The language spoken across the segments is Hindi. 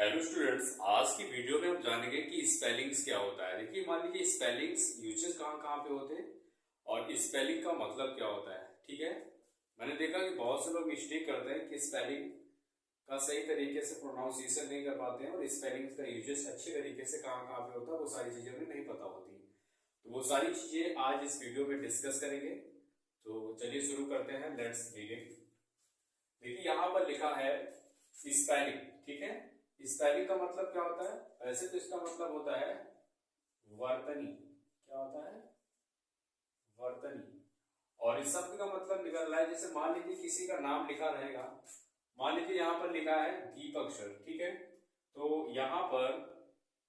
हेलो स्टूडेंट्स, आज की वीडियो में हम जानेंगे कि स्पेलिंग्स क्या होता है। देखिए, मान लीजिए स्पेलिंग्स यूजेस कहाँ कहाँ पे होते हैं और स्पेलिंग का मतलब क्या होता है। ठीक है, मैंने देखा कि बहुत से लोग मिस्टेक करते हैं कि स्पेलिंग का सही तरीके से प्रोनाउंसिएशन नहीं कर पाते हैं और स्पेलिंग्स का यूजेस अच्छे तरीके से कहाँ कहाँ पे होता है वो सारी चीजें उन्हें नहीं पता होती। तो वो सारी चीजें आज इस वीडियो में डिस्कस करेंगे। तो चलिए शुरू करते हैं, लेट्स बिगिन। देखिए, यहाँ पर लिखा है स्पेलिंग। ठीक है, स्पेलिंग का मतलब क्या होता है? वैसे तो इसका मतलब होता है वर्तनी। क्या होता है? वर्तनी। और इस शब्द का मतलब निकल रहा है, जैसे मान लीजिए किसी का नाम लिखा रहेगा। मान लीजिए यहाँ पर लिखा है दीपक सर। ठीक है, तो यहाँ पर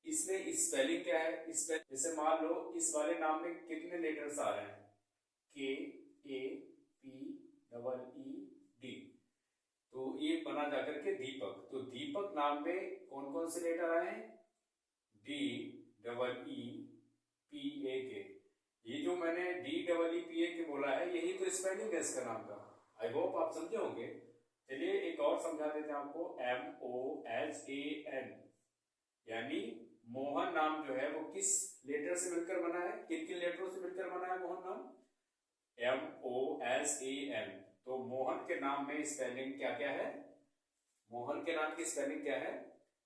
इसमें स्पेलिंग क्या है? जैसे मान लो इस वाले नाम में कितने लेटर्स आ रहे हैं? के, ए, पी, डबल ई, डी। तो ये बना जाकर के दीपक। तो दीपक नाम में कौन कौन से लेटर आए हैं? डी, डबल ई, पी, ए के। ये जो मैंने D double E P A के बोला है, यही तो स्पेलिंग है इसका नाम का। आई होप आप समझे होंगे। चलिए एक और समझा देते हैं आपको। M O H A N, यानी मोहन नाम जो है वो किस लेटर से मिलकर बना है? किन किन लेटरों से मिलकर बना है मोहन नाम? M O S A N. तो मोहन के नाम में स्पेलिंग क्या क्या है? मोहन के नाम की स्पेलिंग क्या है?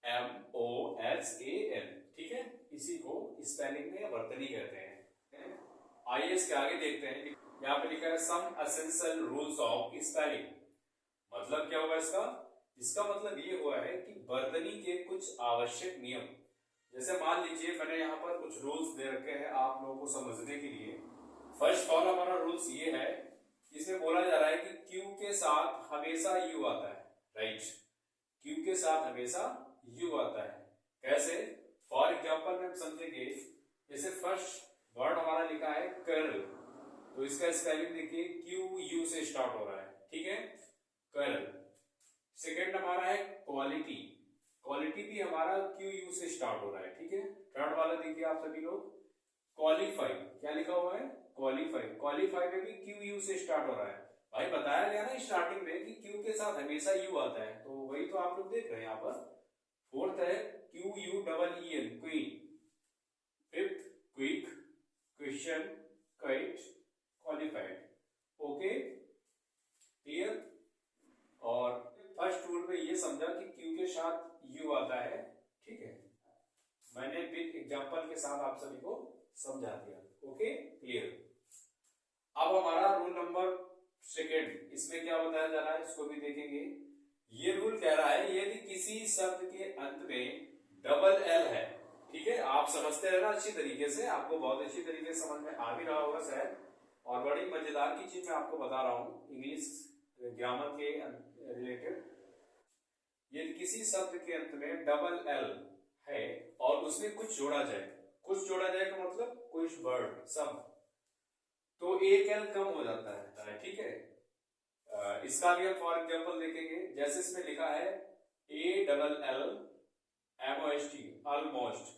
M O S A N. ठीक है, इसी को स्पेलिंग में वर्तनी कहते हैं। आइए इसके आगे देखते हैं। यहाँ पे लिखा है सम एसेंशियल रूल्स ऑफ स्पेलिंग। मतलब क्या हुआ इसका? इसका मतलब ये हुआ है कि वर्तनी के कुछ आवश्यक नियम। जैसे मान लीजिए मैंने यहाँ पर कुछ रूल्स दे रखे हैं आप लोगों को समझने के लिए। फर्स्ट ऑल हमारा रूल्स ये है, इसमें बोला जा रहा है कि क्यू के साथ हमेशा यू आता है। राइट, क्यू के साथ हमेशा यू आता है। कैसे? फॉर एग्जाम्पल में समझेंगे। जैसे फर्स्ट वर्ड हमारा लिखा है कर, तो इसका स्पेलिंग देखिए क्यू यू से स्टार्ट हो रहा है। ठीक है, कर। सेकेंड हमारा है क्वालिटी। क्वालिटी भी हमारा क्यू यू से स्टार्ट हो रहा है। ठीक है, थर्ड वाला देखिए आप सभी लोग, क्वालिफाई। क्या लिखा हुआ है? क्वालिफाई। क्वालिफाई में भी क्यू यू से स्टार्ट हो रहा है। भाई बताया गया ना स्टार्टिंग में कि क्यू के साथ हमेशा यू आता है, तो वही तो आप लोग देख रहे हैं यहाँ पर। फोर्थ है Q U double E N, queen. Fifth quick, question, quite, qualified. Okay, clear. और फर्स्ट रूल में ये समझा कि क्यू के साथ यू आता है। ठीक है, मैंने विद एग्जांपल के साथ आप सभी को समझा दिया। Okay, clear. अब हमारा रूल नंबर सेकेंड, इसमें क्या बताया जा रहा है इसको भी देखेंगे। ये रूल कह रहा है यदि किसी शब्द के अंत में डबल एल है। ठीक है, आप समझते हैं ना अच्छी तरीके से, आपको बहुत अच्छी तरीके से समझ में आ भी रहा होगा शायद। और बड़ी मजेदार की चीज मैं आपको बता रहा हूं इंग्लिश ग्रामर के रिलेटेड। यदि किसी शब्द के अंत में डबल एल है और उसमें कुछ जोड़ा जाए, कुछ जोड़ा जाए का मतलब कुछ वर्ड शब्द, तो एक एल कम हो जाता है। ठीक है, इसका भी हम फॉर एग्जांपल देखेंगे। जैसे इसमें लिखा है A double L M O S T, almost.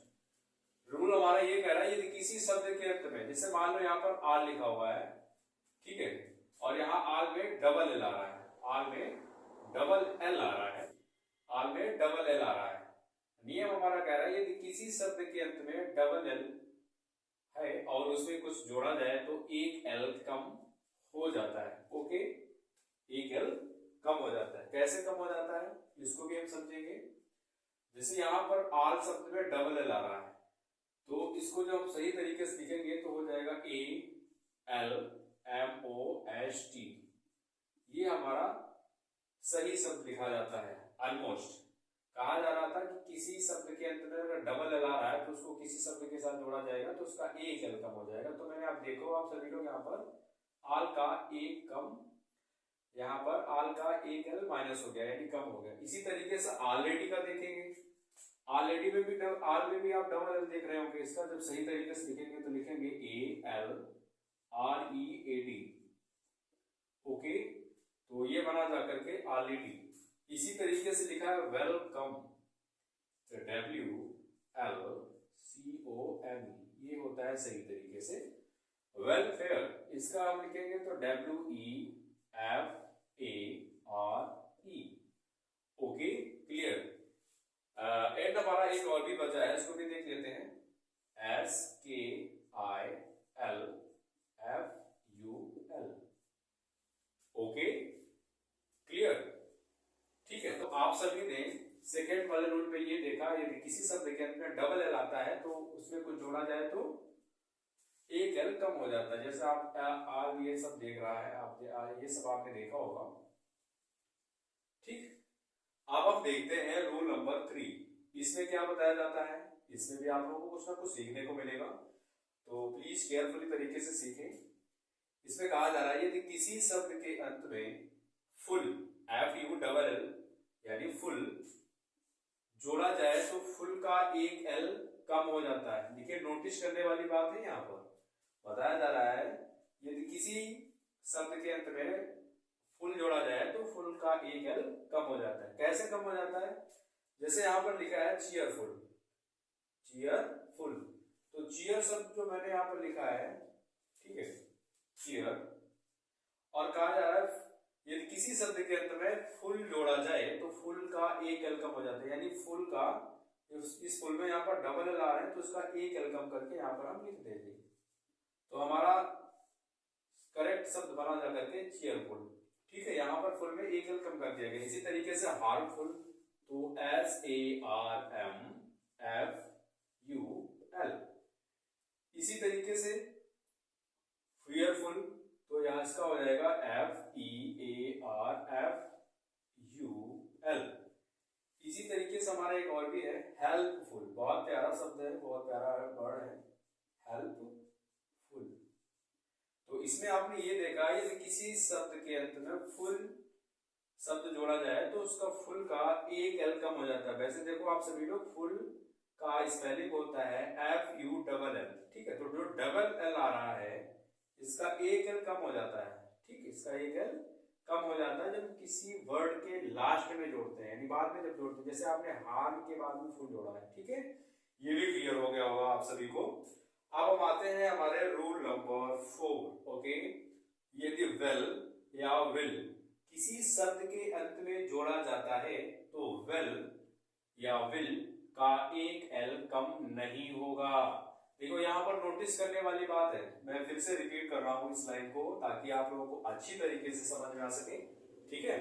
Rule हमारा ये कह रहा है यदि किसी शब्द के अंत में, जैसे मान लो यहाँ पर आर लिखा हुआ है, ठीक है, और यहाँ आर में डबल एल आ रहा है, आर में डबल एल आ रहा है, आर में डबल एल आ रहा है। नियम हमारा कह रहा है यदि किसी शब्द के अंत में डबल एल है और उसमें कुछ जोड़ा जाए तो एक एल कम हो जाता है। ओके, एक एल कम हो जाता है। कैसे कम हो जाता है इसको भी हम समझेंगे। जैसे यहाँ पर आर शब्द में डबल एल आ रहा है, तो इसको जब हम सही तरीके से लिखेंगे तो हो जाएगा A L M O S T. ये हमारा सही शब्द लिखा जाता है। ऑलमोस्ट कहा जा रहा था कि किसी शब्द के अंत में अगर डबल एल आ रहा है तो उसको किसी शब्द के साथ जोड़ा जाएगा तो उसका एक एल कम हो जाएगा। तो मैंने आप देखो, आप सभी लोग यहाँ पर आल का एक कम, यहाँ पर आल का एक एल माइनस हो गया यानी कम हो गया। इसी तरीके से ऑलरेडी का देखेंगे। ऑलरेडी में भी आल में भी आप डबल एल देख रहे होंगे। इसका जब सही तरीके से लिखेंगे तो लिखेंगे A L R E A D. Okay, तो ये बना जाकर के ऑलरेडी। इसी तरीके से लिखा है welcome, W L C O M, ये होता है सही तरीके से वेलफेयर। इसका हम लिखेंगे तो W E F A R E. Okay, clear. हमारा एक और भी बचा है, इसको भी देख लेते हैं। SKILFUL। Okay, clear. ठीक है, तो आप सभी ने सेकेंड वाले रूल पे ये देखा, यदि किसी शब्द के अंत में डबल एल आता है तो उसमें कुछ जोड़ा जाए तो एक एल कम हो जाता है। जैसे आप ये सब देख रहा है, आप ये सब आपने देखा होगा। ठीक, अब हम देखते हैं रूल नंबर 3। इसमें क्या बताया जाता है, इसमें भी आप लोगों को कुछ ना कुछ सीखने को मिलेगा, तो प्लीज केयरफुली तरीके से सीखें। इसमें कहा जा रहा है यदि किसी शब्द के अंत में फुल FULL यानी फुल जोड़ा जाए तो फुल का एक एल कम हो जाता है। देखिए, नोटिस करने वाली बात है, यहाँ पर बताया जा रहा है यदि किसी शब्द के अंत में फुल जोड़ा जाए तो फुल का एक एल कम हो जाता है। कैसे कम हो जाता है, जैसे यहां पर लिखा है चीयरफुल, चीयरफुल, तो चीयर शब्द जो मैंने यहां पर लिखा है, ठीक है, चीयर, और कहा जा रहा है यदि किसी शब्द के अंत में फुल जोड़ा जाए तो फुल का एक एल कम हो जाता है। यानी फुल का, इस फुल में यहाँ पर डबल एल आ रहे हैं तो उसका एक एल कम करके यहाँ पर हम लिख देंगे, तो हमारा करेक्ट शब्द बना जा करके चीयरफुल। ठीक है, यहाँ पर फुल में एक एल कम कर दिया गया। इसी तरीके से हार्मफुल, तो SARMFUL। इसी तरीके से फियरफुल, तो यहाँ इसका हो जाएगा FEARFUL। इसी तरीके से हमारा एक और भी है हेल्पफुल, बहुत प्यारा शब्द है, बहुत प्यारा वर्ड है, हेल्पफुल। तो इसमें आपने ये देखा यदि किसी शब्द के अंत में फुल शब्द जोड़ा जाए तो उसका फुल का एक एल कम हो जाता है। वैसे देखो आप सभी लोग, फुल का स्पेलिंग होता है FULL। ठीक है, तो जो डबल एल आ रहा है इसका एक एल कम हो जाता है। ठीक है, इसका एक एल कम हो जाता है जब किसी वर्ड के लास्ट में जोड़ते हैं, यानी बाद में जब जोड़ते हैं। जैसे आपने हार्म के बाद में फुल जोड़ा है। ठीक है, ये भी क्लियर हो गया होगा आप सभी को। अब हम आते हैं हमारे रूल नंबर 4। ओके, यदि वेल या विल किसी शब्द के अंत में जोड़ा जाता है तो वेल या विल का एक एल कम नहीं होगा। देखो, यहाँ पर नोटिस करने वाली बात है, मैं फिर से रिपीट कर रहा हूं इस लाइन को ताकि आप लोगों को अच्छी तरीके से समझ में आ सके। ठीक है,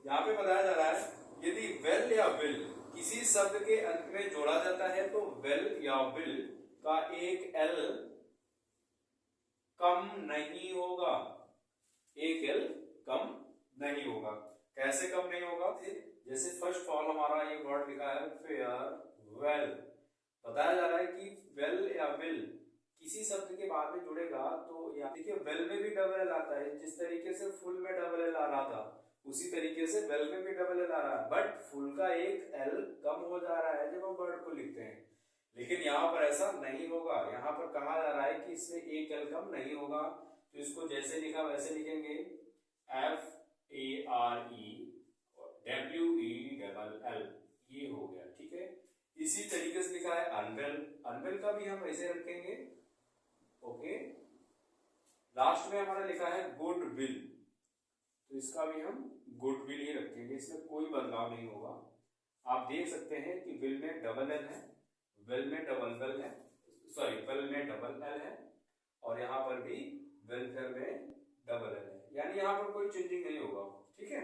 यहाँ पे बताया जा रहा है यदि वेल या विल किसी शब्द के अंत में जोड़ा जाता है तो वेल या विल का एक एल कम नहीं होगा, एक एल कम नहीं होगा। कैसे कम नहीं होगा, जैसे फर्स्ट ऑफ ऑल हमारा ये वर्ड लिखा है फेयरवेल, बताया जा रहा है कि वेल या विल किसी शब्द के बाद में जुड़ेगा तो देखिए वेल में भी डबल एल आता है। जिस तरीके से फुल में डबल एल आ रहा था उसी तरीके से वेल में भी डबल एल आ रहा है, बट फुल का एक एल कम हो जा रहा है जब हम वर्ड को लिखते हैं। लेकिन यहाँ पर ऐसा नहीं होगा, यहाँ पर कहा जा रहा है कि इसमें एक एल कम नहीं होगा। तो इसको जैसे लिखा वैसे लिखेंगे, FAREWELL, ये हो गया। ठीक है, इसी तरीके से लिखा है अनवेल, अनवेल का भी हम ऐसे रखेंगे। ओके, लास्ट में हमारा लिखा है गुड विल, तो इसका भी हम गुड विल ही रखेंगे, इसमें कोई बदलाव नहीं होगा। आप देख सकते हैं कि विल में डबल एल है, वेल में डबल वेल है, सॉरी वेल में डबल एल है, और यहाँ पर भी वेलफेयर में डबल एल है, यानी यहाँ पर कोई चेंजिंग नहीं होगा। ठीक है,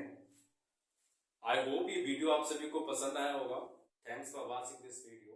आई होप ये वीडियो आप सभी को पसंद आया होगा। Thanks for watching this video.